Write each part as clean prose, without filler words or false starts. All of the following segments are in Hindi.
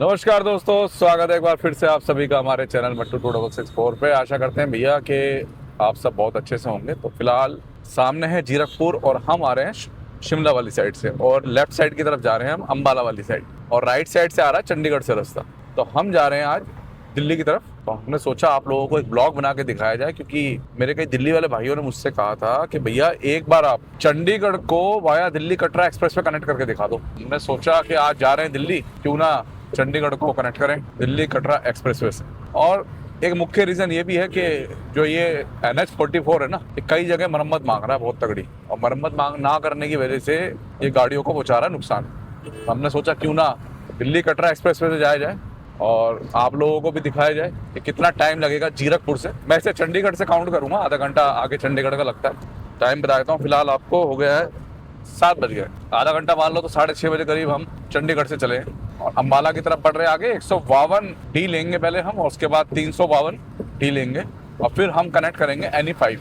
नमस्कार दोस्तों, स्वागत है एक बार फिर से आप सभी का हमारे चैनल मट्टू 2664 पे। आशा करते हैं भैया कि आप सब बहुत अच्छे से होंगे। तो फिलहाल सामने है जीरकपुर और हम आ रहे हैं शिमला वाली साइड से, और लेफ्ट साइड की तरफ जा रहे हैं हम अंबाला वाली साइड, और राइट साइड से आ रहा है चंडीगढ़ से रास्ता। तो हम जा रहे हैं आज दिल्ली की तरफ। तो हमने सोचा आप लोगों को एक ब्लॉग बना के दिखाया जाए, क्योंकि मेरे कई दिल्ली वाले भाइयों ने मुझसे कहा था कि भैया एक बार आप चंडीगढ़ को वाया दिल्ली कटरा एक्सप्रेस पे कनेक्ट करके दिखा दो। हमने सोचा कि आज जा रहे हैं दिल्ली, क्यों ना चंडीगढ़ को कनेक्ट करें दिल्ली कटरा एक्सप्रेसवे से। और एक मुख्य रीज़न ये भी है कि जो ये NH44 है ना, ये कई जगह मरम्मत मांग रहा है बहुत तगड़ी, और मरम्मत मांग ना करने की वजह से ये गाड़ियों को पहुंचा रहा है नुकसान। तो हमने सोचा क्यों ना दिल्ली कटरा एक्सप्रेसवे से जाया जाए और आप लोगों को भी दिखाया जाए कि कितना टाइम लगेगा जीरकपुर से। मैं इसे चंडीगढ़ से काउंट करूँगा, आधा घंटा आगे चंडीगढ़ का लगता है। टाइम बता देता हूँ, फिलहाल आपको हो गया है 7 बज गए, आधा घंटा मान लो तो 6:30 बजे करीब हम चंडीगढ़ से चले और अंबाला की तरफ बढ़ रहे आगे। 152D लेंगे पहले हम, और उसके बाद 352D लेंगे, और फिर हम कनेक्ट करेंगे NE5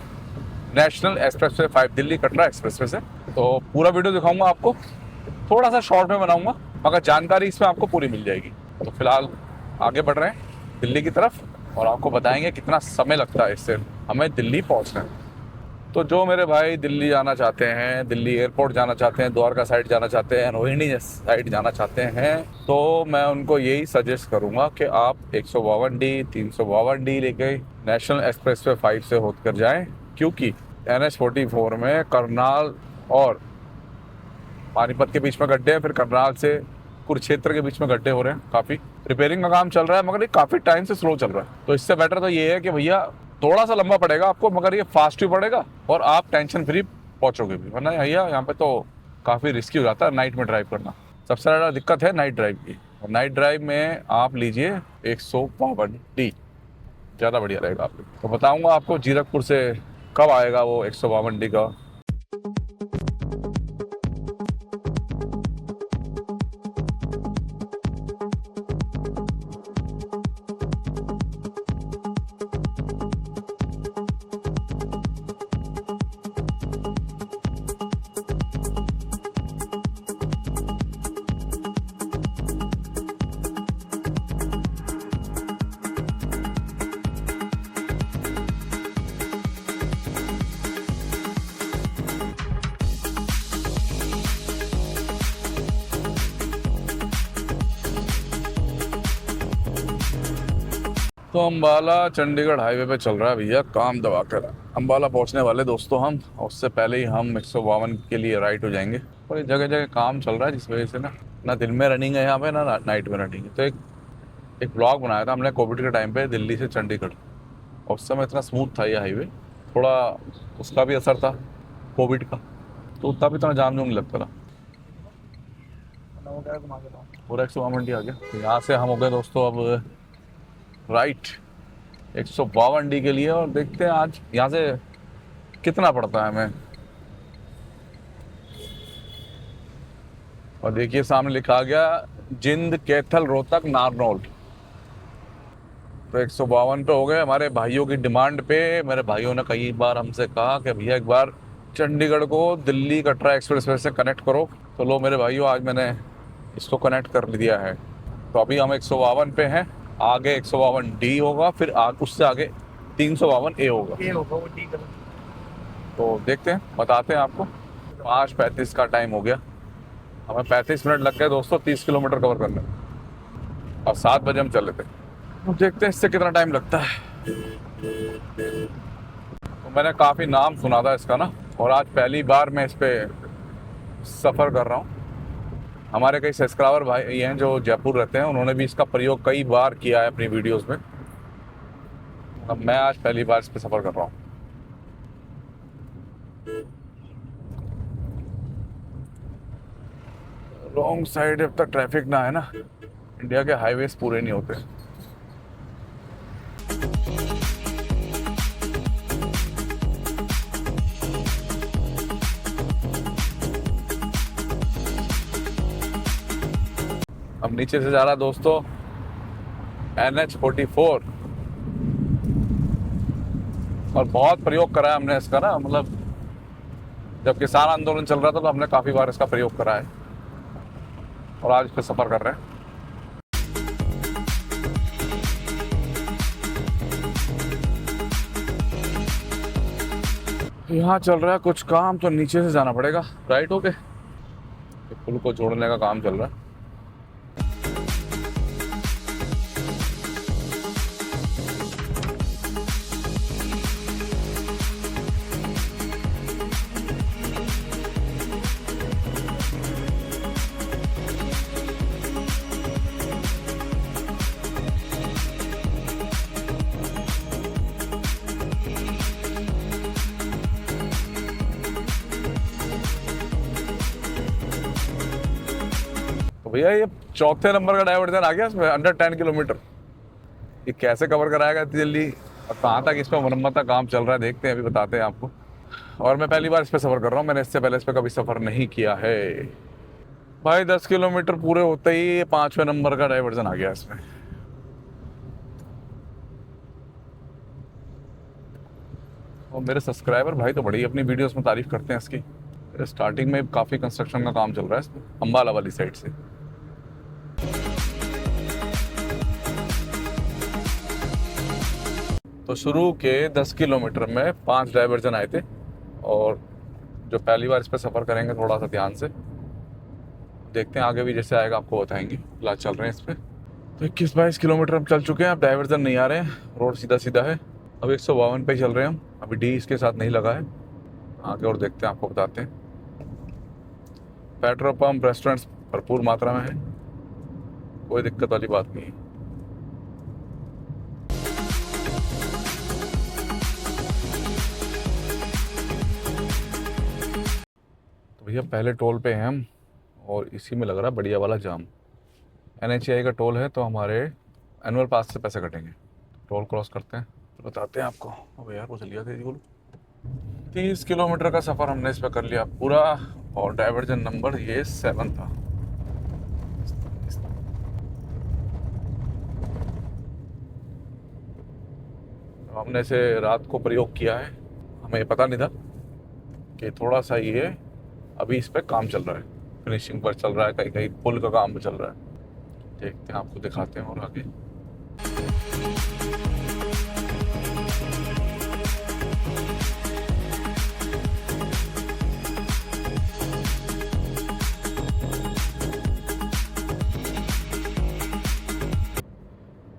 national expressway 5 Delhi Katra expressway से। तो पूरा वीडियो दिखाऊंगा आपको, थोड़ा सा शॉर्ट में बनाऊंगा, मगर जानकारी इसमें आपको पूरी मिल जाएगी। तो फिलहाल आगे बढ़ रहे हैं दिल्ली की तरफ और आपको बताएंगे कितना समय लगता है इससे हमें दिल्ली पहुंचने। तो जो मेरे भाई दिल्ली जाना चाहते हैं, दिल्ली एयरपोर्ट जाना चाहते हैं, द्वारका साइड जाना चाहते हैं, रोहिणी साइड जाना चाहते हैं, तो मैं उनको यही सजेस्ट करूंगा कि आप 152D 352D लेके नेशनल एक्सप्रेसवे 5 से होकर जाएं, क्योंकि NH44 में करनाल और पानीपत के बीच में गड्ढे हैं, फिर करनाल से कुरुक्षेत्र के बीच में गड्ढे हो रहे हैं। काफ़ी रिपेयरिंग का काम चल रहा है, मगर ये काफ़ी टाइम से स्लो चल रहा है। तो इससे बेटर तो ये है कि भैया थोड़ा सा लंबा पड़ेगा आपको, मगर ये फास्ट भी पड़ेगा और आप टेंशन फ्री पहुंचोगे भी। वरना भैया यहाँ पे तो काफ़ी रिस्की हो जाता है नाइट में ड्राइव करना। सबसे ज़्यादा दिक्कत है नाइट ड्राइव की, और नाइट ड्राइव में आप लीजिए 152D, ज़्यादा बढ़िया रहेगा आपको। तो बताऊँगा आपको जीरकपुर से कब आएगा वो 152D का। तो अंबाला चंडीगढ़ हाईवे पे चल रहा है भैया काम दबा कर। अंबाला पहुंचने वाले दोस्तों हम, और उससे पहले ही हम 152 के लिए राइट हो जाएंगे। और ये जगह जगह काम चल रहा है, जिस वजह से ना दिन में रनिंग है यहाँ पे, ना नाइट में रनिंग है। तो एक ब्लॉग बनाया था हमने कोविड के टाइम पे दिल्ली से चंडीगढ़, और उस समय इतना स्मूथ था ये हाईवे, थोड़ा उसका भी असर था कोविड का, तो उतना भी इतना जाम नहीं लगता था। पूरा 152 आ गया। तो यहाँ से हम हो गए दोस्तों अब राइट 152D के लिए, और देखते हैं आज यहाँ से कितना पड़ता है हमें। और देखिए सामने लिखा गया जिंद कैथल रोहतक नारनौल। तो 152 पे हो गए हमारे भाइयों की डिमांड पे। मेरे भाइयों ने कई बार हमसे कहा कि भैया एक बार चंडीगढ़ को दिल्ली कटरा एक्सप्रेसवे से कनेक्ट करो। तो लो मेरे भाइयों, आज मैंने इसको कनेक्ट कर दिया है। तो अभी हम 152 पे हैं, आगे 152D होगा, फिर उससे आगे 352A होगा। तो देखते हैं, बताते हैं आपको। 5:35 का टाइम हो गया, हमें 35 मिनट लग गए दोस्तों 30 किलोमीटर कवर करने में, और 7 बजे हम चले थे। तो देखते हैं इससे कितना टाइम लगता है। तो मैंने काफ़ी नाम सुना था इसका ना, और आज पहली बार मैं इस पर सफ़र कर रहा हूँ। हमारे कई सब्सक्राइबर भाई हैं जो जयपुर रहते हैं, उन्होंने भी इसका प्रयोग कई बार किया है अपनी वीडियोस में। अब मैं आज पहली बार इस पर सफ़र कर रहा हूँ। रॉन्ग साइड जब तक ट्रैफिक ना है ना, इंडिया के हाईवेज पूरे नहीं होते। अब नीचे से जा रहा दोस्तों NH44, और बहुत प्रयोग करा है हमने इसका ना, मतलब जब किसान आंदोलन चल रहा था तो हमने काफ़ी बार इसका प्रयोग करा है, और आज इस पर सफ़र कर रहे हैं। यहाँ चल रहा है कुछ काम, तो नीचे से जाना पड़ेगा राइट होके। पुल को जोड़ने का काम चल रहा है। भैया ये चौथे नंबर का डाइवर्जन आ गया इसमें, अंडर 10 किलोमीटर। ये कैसे कवर कराएगा इतनी जल्दी और कहाँ तक इस पर मरम्मत का काम चल रहा है, देखते हैं, अभी बताते हैं आपको। और मैं पहली बार इस पर सफ़र कर रहा हूँ, मैंने इससे पहले इस पर कभी सफ़र नहीं किया है। भाई 10 किलोमीटर पूरे होते ही ये 5वें नंबर का डाइवर्जन आ गया इसमें। और मेरे सब्सक्राइबर भाई तो बड़ी अपनी वीडियोस में तारीफ करते हैं इसकी। स्टार्टिंग में काफ़ी कंस्ट्रक्शन का काम चल रहा है इसमें, अम्बाला वाली साइड से। तो शुरू के 10 किलोमीटर में 5 डाइवर्जन आए थे, और जो पहली बार इस पर सफ़र करेंगे थोड़ा सा ध्यान से देखते हैं, आगे भी जैसे आएगा आपको बताएंगे। फिलहाल चल रहे हैं इस पर तो 21-22 किलोमीटर हम चल चुके हैं। अब डाइवर्जन नहीं आ रहे हैं, रोड सीधा सीधा है। अब 152 पे चल रहे हैं हम, अभी डी इसके साथ नहीं लगा है। आगे और देखते हैं, आपको बताते हैं। पेट्रोल पंप, रेस्टोरेंट्स भरपूर मात्रा में है, कोई दिक्कत वाली बात नहीं है। तो भैया पहले टोल पे हैं हम, और इसी में लग रहा है बढ़िया वाला जाम। NHAI का टोल है, तो हमारे एनुअल पास से पैसे कटेंगे। टोल क्रॉस करते हैं तो बताते हैं आपको। अब यार वो चलिए थे 30 किलोमीटर का सफ़र हमने इस पर कर लिया पूरा, और डाइवर्जन नंबर ये 7 था। हमने इसे रात को प्रयोग किया है, हमें पता नहीं था कि थोड़ा सा ये अभी इस पर काम चल रहा है, फिनिशिंग पर चल रहा है, कहीं कहीं पुल का काम चल रहा है। देखते हैं, आपको दिखाते हैं और आगे।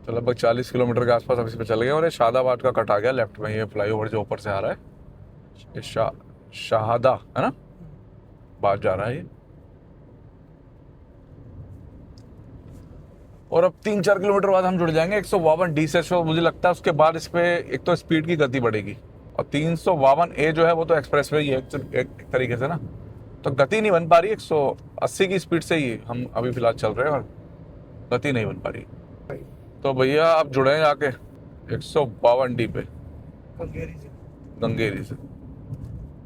तो लगभग 40 किलोमीटर के आसपास अब इस पे चल गए, और ये शादाबाद का कट आ गया लेफ्ट में। ये फ्लाईओवर जो ऊपर से आ रहा है, ये शाहादा है ना, बात जा रहा है ये। और अब 3-4 किलोमीटर बाद हम जुड़ जाएंगे 152D से। तो मुझे लगता है उसके बाद इस पे एक तो स्पीड की गति बढ़ेगी, और 352A जो है वो तो एक्सप्रेस वे ही है एक तरीके से ना, तो गति नहीं बन पा रही। 180 की स्पीड से ही हम अभी फिलहाल चल रहे हैं, और गति नहीं बन पा रही। तो भैया आप जुड़े हैं जाके 152D पे गंगेरी से,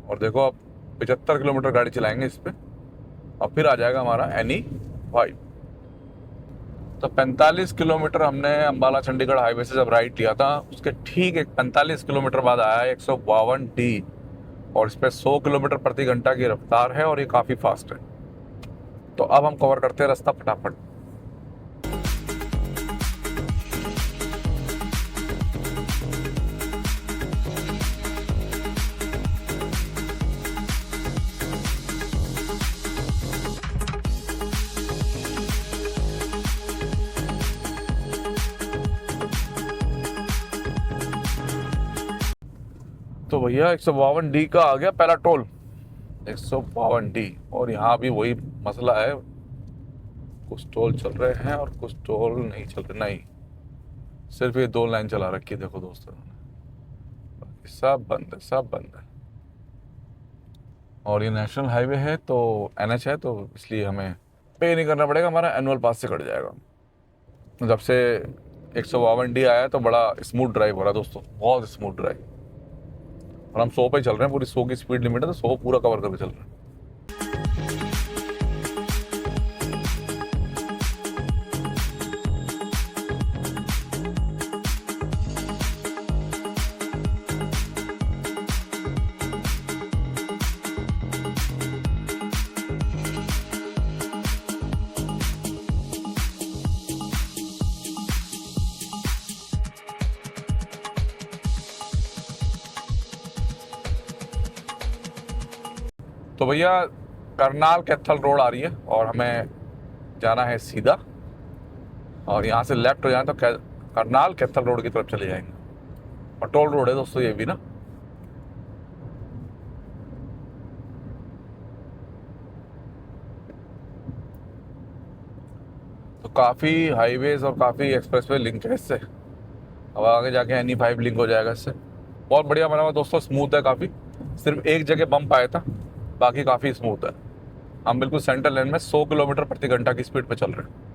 और देखो आप 75 किलोमीटर गाड़ी चलाएंगे इस पे, और फिर आ जाएगा हमारा NE5। तो 45 किलोमीटर हमने अम्बाला चंडीगढ़ हाईवे से जब राइट लिया था, उसके ठीक 45 किलोमीटर बाद आया है 152D, और इस पर 100 किलोमीटर प्रति घंटा की रफ्तार है, और ये काफ़ी फास्ट है। तो अब हम कवर करते हैं रास्ता फटाफट। तो भैया 152D का आ गया पहला टोल, 152D। और यहाँ भी वही मसला है, कुछ टोल चल रहे हैं और कुछ टोल नहीं चल रहे। नहीं, सिर्फ ये 2 लाइन चला रखी है, देखो दोस्तों, बाकी सब बंद है, सब बंद है। और ये नेशनल हाईवे है, तो NH है, तो इसलिए हमें पे नहीं करना पड़ेगा, हमारा एनुअल पास से कट जाएगा। जब से 152D आया है तो बड़ा स्मूथ ड्राइव हो रहा है दोस्तों, बहुत स्मूथ ड्राइव। और हम 100 पे चल रहे हैं, पूरी 100 की स्पीड लिमिट है, तो 100 पूरा कवर करके चल रहे हैं। तो भैया करनाल कैथल रोड आ रही है और हमें जाना है सीधा, और यहाँ से लेफ्ट हो जाए तो करनाल कैथल रोड की तरफ चले जाएंगे। और टोल रोड है दोस्तों ये भी ना। तो काफ़ी हाईवेज और काफ़ी एक्सप्रेसवे लिंक है इससे। अब आगे जाके NE5 लिंक हो जाएगा इससे। बहुत बढ़िया बना हुआ दोस्तों, स्मूथ है काफ़ी। सिर्फ एक जगह बम्प आया था, बाकी काफ़ी स्मूथ है। हम बिल्कुल सेंट्रल लेन में 100 किलोमीटर प्रति घंटा की स्पीड पे चल रहे हैं।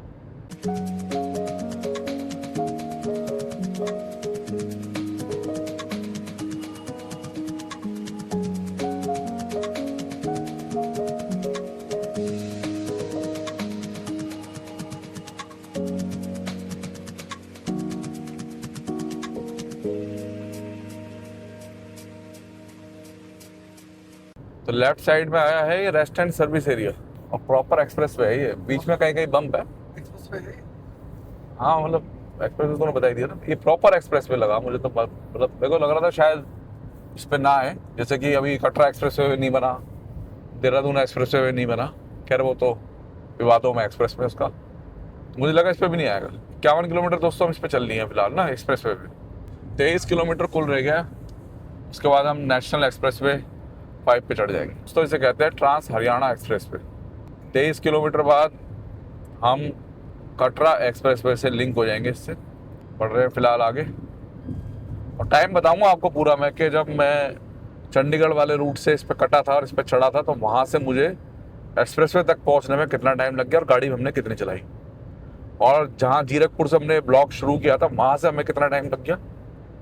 तो लेफ्ट साइड में आया है ये रेस्ट एंड सर्विस एरिया, और प्रॉपर एक्सप्रेस वे है ये। बीच में कहीं कहीं बम्प है। हाँ मतलब एक्सप्रेस वे तो बताई दिया ना, ये प्रॉपर एक्सप्रेस वे लगा मुझे। तो मतलब मेरे को लग रहा था शायद इस पे ना है, जैसे कि अभी कटरा एक्सप्रेस वे नहीं बना, देहरादून एक्सप्रेस वे नहीं बना। खैर वो तो विवादों में एक्सप्रेस में उसका, मुझे लगा इस पर भी नहीं आएगा। 51 किलोमीटर दोस्तों हम इस पर चल रही है फिलहाल ना एक्सप्रेस वे पे। 23 किलोमीटर कुल रह गया। उसके बाद हम नेशनल एक्सप्रेस वे 5 पे चढ़ जाएंगे। तो इसे कहते हैं trans Haryana expressway. 23 kilometre बाद हम कटरा एक्सप्रेस वे से लिंक हो जाएंगे इससे। बढ़ रहे हैं फिलहाल आगे, और टाइम बताऊंगा आपको पूरा मैं, कि जब मैं चंडीगढ़ वाले रूट से इस पर कटा था और इस पर चढ़ा था तो वहाँ से मुझे एक्सप्रेस वे तक पहुँचने में कितना टाइम लग गया और गाड़ी हमने कितनी चलाई, और जहाँ जीरकपुर से हमने ब्लॉग शुरू किया था वहाँ से हमें कितना टाइम लग गया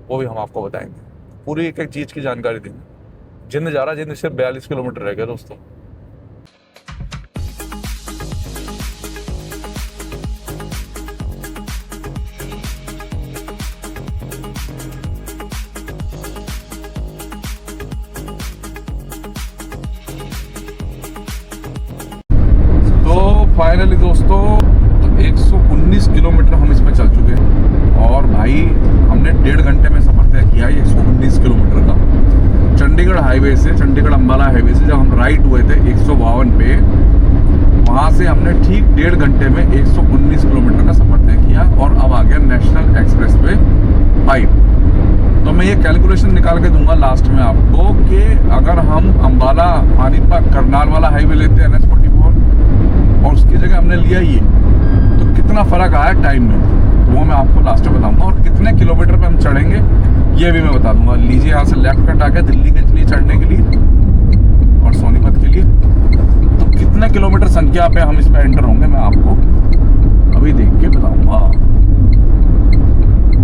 वो भी हम आपको बताएंगे। पूरी एक एक चीज़ की जानकारी देंगे। जिंद जा रहा, जिंद सिर्फ 42 किलोमीटर रह गया दोस्तों। तो फाइनली दोस्तों 119 किलोमीटर हम इस पे चल चुके हैं, और भाई हमने 1.5 घंटे में सफर तय किया है 119 किलोमीटर का। चंडीगढ़ हाईवे से, चंडीगढ़ अम्बाला हाईवे से जब हम राइट हुए थे 152 पे, वहाँ से हमने ठीक 1.5 घंटे में 119 किलोमीटर का सफर तय किया, और अब आ गया नेशनल एक्सप्रेस वे 5। तो मैं ये कैलकुलेशन निकाल के दूंगा लास्ट में आपको कि अगर हम अम्बाला पानीपत करनाल वाला हाईवे लेते हैं NH44 और उसकी जगह हमने लिया ये, तो कितना फ़र्क आया टाइम में, वो मैं आपको लास्ट में बताऊंगा। और कितने किलोमीटर पे हम चढ़ेंगे ये भी मैं बता दूंगा। लीजिए यहाँ से लेफ्ट कट आ गया दिल्ली के लिए चढ़ने के लिए और सोनीपत के लिए। तो कितने किलोमीटर संख्या पे हम इस पे एंटर होंगे मैं आपको अभी देख के बताऊंगा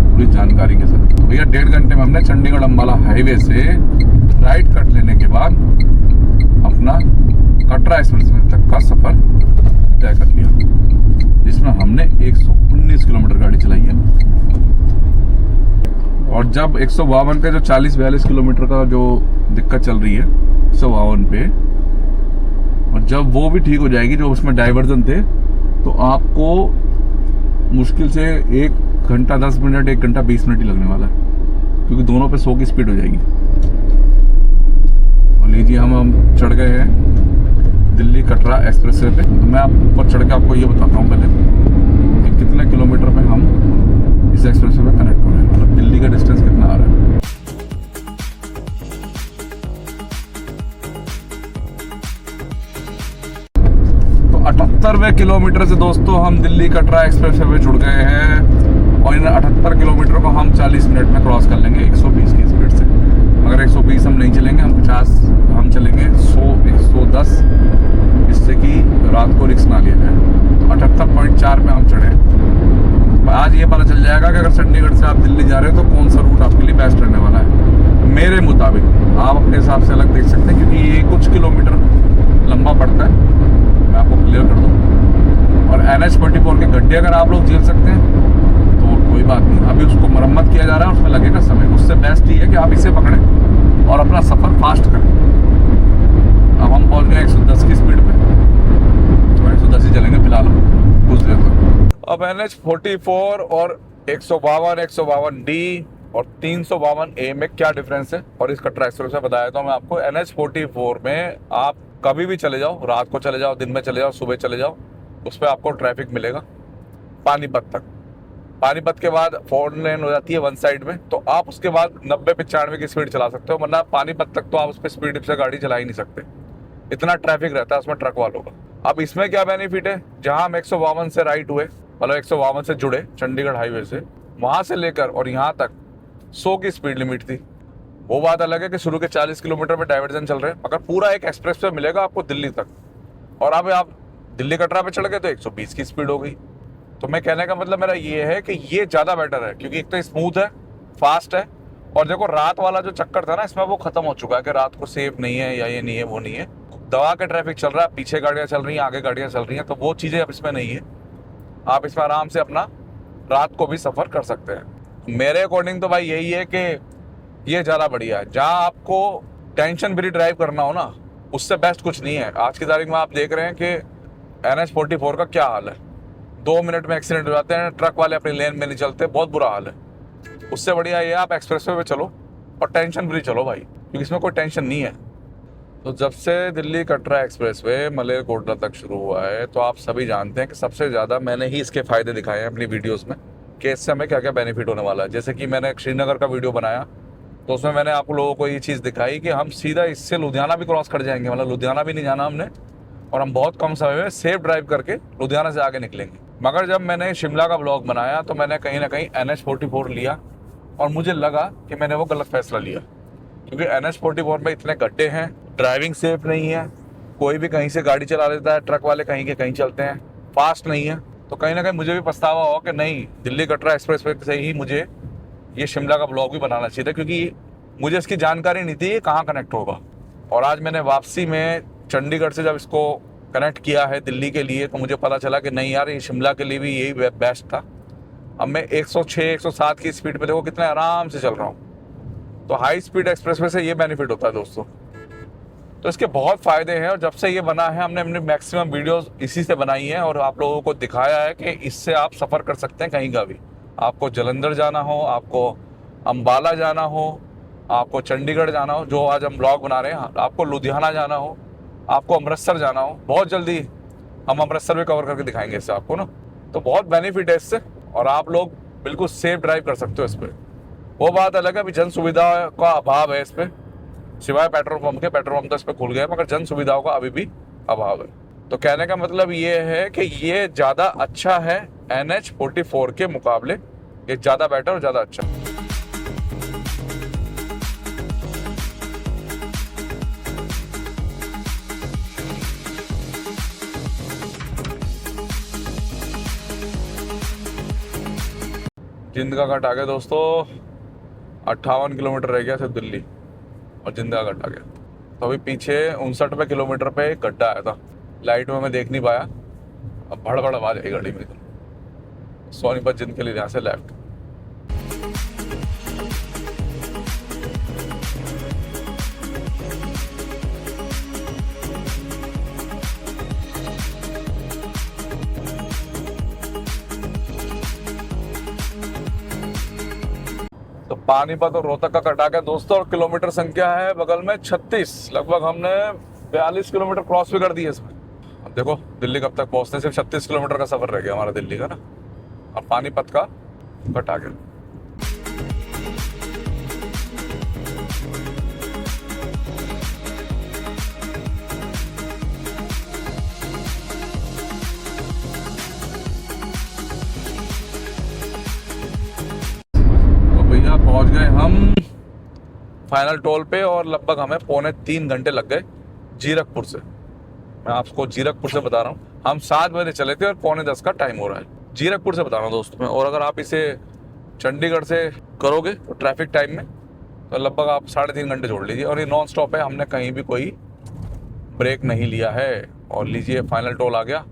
पूरी जानकारी के साथ। तो भैया 1.5 घंटे में हमने चंडीगढ़ अम्बाला हाईवे से राइट कट लेने के बाद अपना कटरा एक्सप्रेस तक का सफर तय कर लिया, जिसमें हमने 119 किलोमीटर गाड़ी चलाई है। और जब 152 का जो 40-42 किलोमीटर का जो दिक्कत चल रही है 152 पे, और जब वो भी ठीक हो जाएगी, जो उसमें डाइवर्जन थे, तो आपको मुश्किल से 1 घंटा 10 मिनट 1 घंटा 20 मिनट ही लगने वाला है, क्योंकि दोनों पे 100 की स्पीड हो जाएगी। और लीजिए हम चढ़ गए हैं दिल्ली कटरा एक्सप्रेस वे पे। तो मैं आप ऊपर चढ़ के आपको ये बताता हूँ पहले कि कितने किलोमीटर पे हम इस एक्सप्रेस वे पे कनेक्ट हो रहे हैं, मतलब दिल्ली का डिस्टेंस कितना आ रहा है। तो 78वें किलोमीटर से दोस्तों हम दिल्ली कटरा एक्सप्रेस वे पे जुड़ गए हैं, और इन 78 किलोमीटर को हम 40 मिनट में क्रॉस कर लेंगे 120 की स्पीड से। अगर 120 हम नहीं चलेंगे, हम 50 हम चलेंगे 100 110, इससे कि रात को रिस्क ना लिया जाए। तो 78.4 पे हम चढ़े। आज ये पता चल जाएगा कि अगर चंडीगढ़ से आप दिल्ली जा रहे हो तो कौन सा रूट आपके लिए बेस्ट रहने वाला है। मेरे मुताबिक आप अपने हिसाब से अलग देख सकते हैं, क्योंकि ये कुछ किलोमीटर लंबा पड़ता है, मैं आपको क्लियर कर दूँ। और NH44 के गड्ढे अगर आप लोग झेल सकते हैं तो कोई बात नहीं, अभी उसको मरम्मत किया जा रहा है, उसमें लगेगा समय। उससे बेस्ट ही है कि आप इसे पकड़ें और अपना सफ़र फास्ट करें। अब हम पहुँच गए 110 की स्पीड पे, 110 ही चलेंगे फिलहाल कुछ देर तक। अब NH44 और 152, 152D और 352A में क्या डिफरेंस है, और इस कटरा एक्सप्रेस में बताया था मैं आपको। NH44 में आप कभी भी चले जाओ, रात को चले जाओ, दिन में चले जाओ, सुबह चले जाओ, उस पर आपको ट्रैफिक मिलेगा पानीपत तक। पानीपत के बाद 4 लेन हो जाती है वन साइड में, तो आप उसके बाद 90-95 की स्पीड चला सकते हो, वरना पानीपत तक तो आप उस पर स्पीड से गाड़ी चला ही नहीं सकते, इतना ट्रैफिक रहता है उसमें ट्रक वालों का। अब इसमें क्या बेनिफिट है, जहां हम 152 से राइट हुए, मतलब 152 से जुड़े चंडीगढ़ हाईवे से, वहां से लेकर और यहाँ तक 100 की स्पीड लिमिट थी। वो बात अलग है कि शुरू के 40 किलोमीटर में डाइवर्जन चल रहे हैं, मगर पूरा एक एक्सप्रेस पे मिलेगा आपको दिल्ली तक। और अब आप दिल्ली कटरा पे चढ़ गए तो 120 की स्पीड हो गई। तो मैं कहने का मतलब मेरा ये है कि ये ज़्यादा बेटर है, क्योंकि एक तो स्मूथ है, फास्ट है, और देखो रात वाला जो चक्कर था ना इसमें, वो खत्म हो चुका है कि रात को सेफ नहीं है या ये नहीं है वो नहीं है। दबा के ट्रैफिक चल रहा है, पीछे गाड़ियाँ चल रही हैं, आगे गाड़ियाँ चल रही हैं, तो वो चीज़ें अब इसमें नहीं है। आप इसमें आराम से अपना रात को भी सफ़र कर सकते हैं। मेरे अकॉर्डिंग तो भाई यही है कि ये ज़्यादा बढ़िया है। जहाँ आपको टेंशन फ्री ड्राइव करना हो ना, उससे बेस्ट कुछ नहीं है। आज की तारीख में आप देख रहे हैं कि NH-44 का क्या हाल है, 2 मिनट में एक्सीडेंट हो जाते हैं, ट्रक वाले अपनी लेन में नहीं चलते, बहुत बुरा हाल है। उससे बढ़िया ये आप एक्सप्रेसवे पे चलो और टेंशन फ्री चलो भाई, क्योंकि इसमें कोई टेंशन नहीं है। तो जब से दिल्ली कटरा एक्सप्रेसवे मलेरकोटला तक शुरू हुआ है, तो आप सभी जानते हैं कि सबसे ज़्यादा मैंने ही इसके फ़ायदे दिखाए हैं अपनी वीडियोस में कि इससे हमें क्या क्या बेनिफिट होने वाला है। जैसे कि मैंने श्रीनगर का वीडियो बनाया, तो उसमें मैंने आप लोगों को ये चीज़ दिखाई कि हम सीधा इससे लुधियाना भी क्रॉस कर जाएंगे, मतलब लुधियाना भी नहीं जाना हमने, और हम बहुत कम समय में सेफ ड्राइव करके लुधियाना से आगे निकलेंगे। मगर जब मैंने शिमला का ब्लॉग बनाया तो मैंने कहीं ना कहीं NH-44 लिया, और मुझे लगा कि मैंने वो गलत फैसला लिया, क्योंकि NH-44 में इतने गड्ढे हैं, ड्राइविंग सेफ नहीं है, कोई भी कहीं से गाड़ी चला लेता है, ट्रक वाले कहीं के कहीं चलते हैं, फास्ट नहीं है। तो कहीं ना कहीं मुझे भी पछतावा हो कि नहीं, दिल्ली कटरा एक्सप्रेसवे से ही मुझे ये शिमला का ब्लॉग भी बनाना चाहिए था, क्योंकि मुझे इसकी जानकारी नहीं थी कहाँ कनेक्ट होगा। और आज मैंने वापसी में चंडीगढ़ से जब इसको कनेक्ट किया है दिल्ली के लिए, तो मुझे पता चला कि नहीं यार, ये शिमला के लिए भी यही बेस्ट था। अब मैं 106-107 की स्पीड पे देखो कितने आराम से चल रहा हूँ। तो हाई स्पीड एक्सप्रेसवे से ये बेनिफिट होता है दोस्तों। तो इसके बहुत फ़ायदे हैं, और जब से ये बना है हमने अपनी मैक्सिमम वीडियोस इसी से बनाई हैं, और आप लोगों को दिखाया है कि इससे आप सफ़र कर सकते हैं कहीं का भी। आपको जालंधर जाना हो, आपको अम्बाला जाना हो, आपको चंडीगढ़ जाना हो, जो आज हम ब्लॉग बना रहे हैं, आपको लुधियाना जाना हो, आपको अमृतसर जाना हो, बहुत जल्दी हम अमृतसर भी कवर करके दिखाएंगे इससे आपको ना। तो बहुत बेनिफिट है इससे, और आप लोग बिल्कुल सेफ ड्राइव कर सकते हो इस पर। वो बात अलग है, अभी जन सुविधा का अभाव है इस पर, सिवाय पेट्रोल पंप के। पेट्रोल पंप तो इस पर खुल गए, मगर जन सुविधाओं का अभी भी अभाव है। तो कहने का मतलब ये है कि ये ज़्यादा अच्छा है NH-44 के मुकाबले, ये ज़्यादा बेटर और ज़्यादा अच्छा। जिंद का घाट आ गया दोस्तों, 58 किलोमीटर रह गया सिर्फ दिल्ली, और जिंद का घाट आ गया। तो अभी पीछे 59वें किलोमीटर पे एक गड्ढा आया था, लाइट में मैं देख नहीं पाया, अब भड़ आवाज आई गाड़ी में। सोनीपत जिंद के लिए यहाँ से लेफ्ट। तो पानीपत और रोहतक का कटा गया दोस्तों, और किलोमीटर संख्या है बगल में 36, लगभग हमने 42 किलोमीटर क्रॉस भी कर दिए इसमें। अब देखो दिल्ली कब तक पहुंचते, सिर्फ 36 किलोमीटर का सफर रह गया हमारा दिल्ली का ना, और पानीपत का कटा गया। पहुंच गए हम फाइनल टोल पे, और लगभग हमें 2.25 घंटे लग गए जीरकपुर से। मैं आपको जीरकपुर से बता रहा हूँ, हम 7 बजे चले थे और 9:45 का टाइम हो रहा है। जीरकपुर से बता रहा हूँ दोस्तों मैं। और अगर आप इसे चंडीगढ़ से करोगे तो ट्रैफिक टाइम में तो लगभग आप 3.5 घंटे जोड़ लीजिए। और ये नॉन स्टॉप है, हमने कहीं भी कोई ब्रेक नहीं लिया है। और लीजिए फाइनल टोल आ गया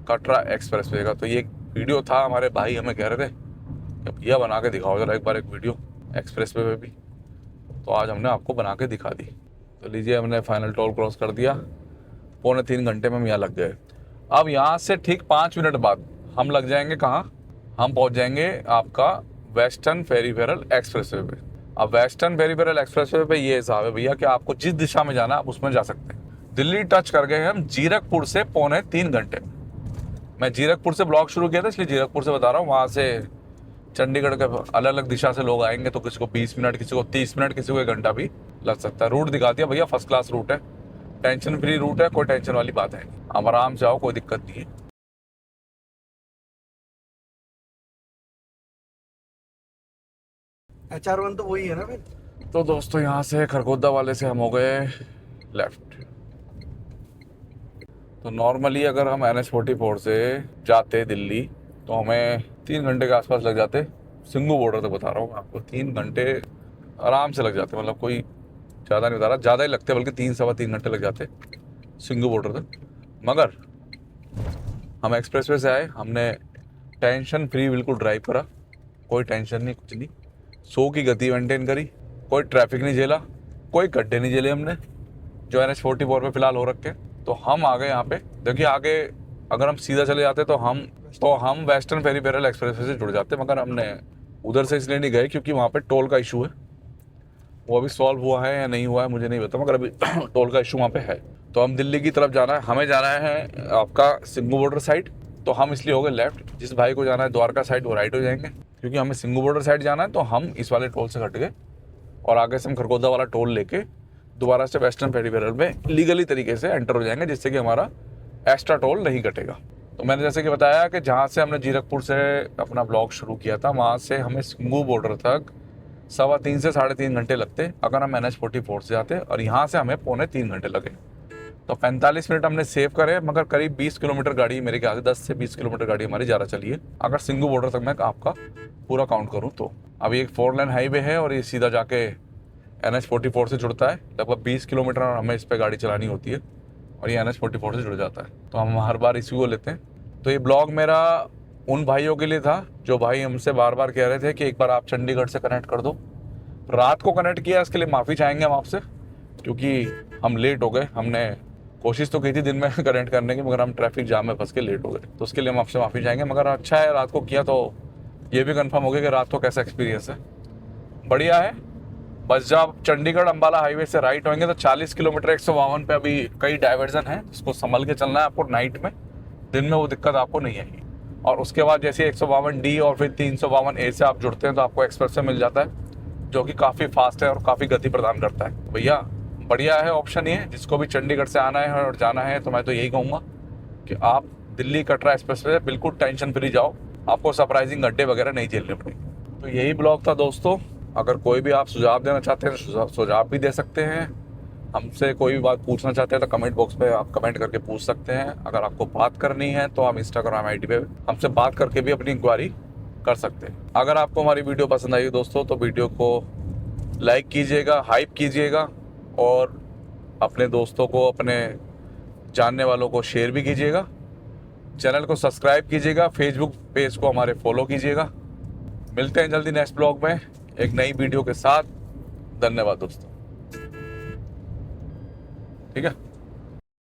कटरा एक्सप्रेसवे का। तो ये वीडियो था, हमारे भाई हमें कह रहे थे कि भैया बना के दिखाओ जरा एक बार एक वीडियो एक्सप्रेसवे पे भी, तो आज हमने आपको बना के दिखा दी। तो लीजिए हमने फाइनल टोल क्रॉस कर दिया, 2.25 घंटे में हम यहाँ लग गए। अब यहाँ से ठीक 5 मिनट बाद हम लग जाएंगे कहाँ, हम पहुँच जाएंगे आपका वेस्टर्न पेरिफेरल एक्सप्रेसवे पे। अब वेस्टर्न पेरिफेरल एक्सप्रेसवे पे ये हिसाब है भैया कि आपको जिस दिशा में जाना आप उसमें जा सकते हैं। दिल्ली टच कर गए हम जीरकपुर से 2.25 घंटे। मैं जीरकपुर से ब्लॉग शुरू किया था, इसलिए जीरकपुर से बता रहा हूँ। वहाँ से चंडीगढ़ के अलग अलग दिशा से लोग आएंगे, तो किसी को 20 मिनट, किसी को 30 मिनट, किसी को 1 घंटा भी लग सकता है। रूट दिखा दिया भैया, फर्स्ट क्लास रूट है, टेंशन फ्री रूट है, कोई टेंशन वाली बात है नहीं। आप आराम से आओ, कोई दिक्कत नहीं है। HR1 तो वही है ना फिर? तो दोस्तों यहाँ से खरगोदा वाले से हम हो गए लेफ्ट। तो नॉर्मली अगर हम NH44 से जाते दिल्ली तो हमें 3 घंटे के आसपास लग जाते। सिंगू बॉर्डर तक बता रहा हूँ आपको, 3 घंटे आराम से लग जाते। मतलब कोई ज़्यादा नहीं बता रहा, ज़्यादा ही लगते, बल्कि 3-3.25 घंटे लग जाते सिंगू बॉर्डर तक। मगर हम एक्सप्रेसवे से आए, हमने टेंशन फ्री बिल्कुल ड्राइव करा, कोई टेंशन नहीं, कुछ नहीं। 100 की गति मेंटेन करी, कोई ट्रैफिक नहीं झेला, कोई गड्ढे नहीं झेले हमने, जो NH44 पे फिलहाल हो रखे। तो हम आ गए यहाँ पे। देखिए आगे अगर हम सीधा चले जाते तो हम वेस्टर्न पेरिफेरल एक्सप्रेसवे से जुड़ जाते, मगर हमने उधर से इसलिए नहीं गए क्योंकि वहाँ पे टोल का इशू है। वो अभी सॉल्व हुआ है या नहीं हुआ है मुझे नहीं पता, मगर अभी टोल का इशू वहाँ पे है। तो हम दिल्ली की तरफ जाना है, हमें जाना है आपका सिंगू बॉर्डर साइड, तो हम इसलिए हो गए लेफ्ट। जिस भाई को जाना है द्वारका साइड वो राइट हो जाएंगे, क्योंकि हमें सिंगू बॉर्डर साइड जाना है। तो हम इस वाले टोल से हट गए और आगे से हम खरगोदा वाला टोल लेके दोबारा से वेस्टर्न पेरिफेरल में लीगली तरीके से एंटर हो जाएंगे, जिससे कि हमारा एक्स्ट्रा टोल नहीं कटेगा। तो मैंने जैसे कि बताया कि जहाँ से हमने जीरकपुर से अपना ब्लॉग शुरू किया था, वहाँ से हमें सिंगू बॉर्डर तक 3.25 से 3.5 घंटे लगते अगर हम NH44 से जाते, और यहाँ से हमें 2.25 घंटे लगे। तो 45 मिनट हमने सेव करे, मगर करीब 20 किलोमीटर गाड़ी मेरे ख्याल से 10 से 20 किलोमीटर गाड़ी हमारी ज़्यादा चली है, अगर सिंगू बॉर्डर तक मैं आपका पूरा काउंट करूँ तो। अभी एक 4 लेन हाईवे है और ये सीधा जाके NH44 से जुड़ता है। लगभग 20 किलोमीटर हमें इस पर गाड़ी चलानी होती है और ये NH44 से जुड़ जाता है। तो हम हर बार इसी को लेते हैं। तो ये ब्लॉग मेरा उन भाइयों के लिए था जो भाई हमसे बार बार कह रहे थे कि एक बार आप चंडीगढ़ से कनेक्ट कर दो। रात को कनेक्ट किया, इसके लिए माफ़ी चाहेंगे हम आपसे, क्योंकि हम लेट हो गए। हमने कोशिश तो की थी दिन में कनेक्ट करने की, मगर हम ट्रैफिक जाम में फंस के लेट हो गए। तो उसके लिए हम आपसे माफ़ी चाहेंगे। मगर अच्छा है रात को किया, तो ये भी कंफर्म हो गया कि रात को कैसा एक्सपीरियंस है। बढ़िया है। बस जब चंडीगढ़ अंबाला हाईवे से राइट होंगे तो 40 किलोमीटर 152 पे अभी कई डाइवर्जन है, इसको संभल के चलना है आपको नाइट में। दिन में वो दिक्कत आपको नहीं आएगी। और उसके बाद जैसे 152D और फिर 352A से आप जुड़ते हैं तो आपको एक्सप्रेस मिल जाता है, जो कि काफ़ी फास्ट है और काफ़ी गति प्रदान करता है। तो भैया बढ़िया है ऑप्शन ये। जिसको भी चंडीगढ़ से आना है और जाना है तो मैं तो यही कहूँगा कि आप दिल्ली कटरा एक्सप्रेसवे बिल्कुल टेंशन फ्री जाओ, आपको सरप्राइजिंग गड्ढे वगैरह नहीं झेलने पड़ेंगे। तो यही ब्लॉग था दोस्तों। अगर कोई भी आप सुझाव देना चाहते हैं तो सुझाव भी दे सकते हैं। हमसे कोई भी बात पूछना चाहते हैं तो कमेंट बॉक्स पे आप कमेंट करके पूछ सकते हैं। अगर आपको बात करनी है तो आप Instagram ID पे हमसे बात करके भी अपनी इंक्वायरी कर सकते हैं। अगर आपको हमारी वीडियो पसंद आई दोस्तों तो वीडियो को लाइक कीजिएगा, हाइप कीजिएगा और अपने दोस्तों को, अपने जानने वालों को शेयर भी कीजिएगा। चैनल को सब्सक्राइब कीजिएगा, फेसबुक पेज को हमारे फॉलो कीजिएगा। मिलते हैं जल्दी नेक्स्ट ब्लॉग में एक नई वीडियो के साथ। धन्यवाद दोस्तों। ठीक है।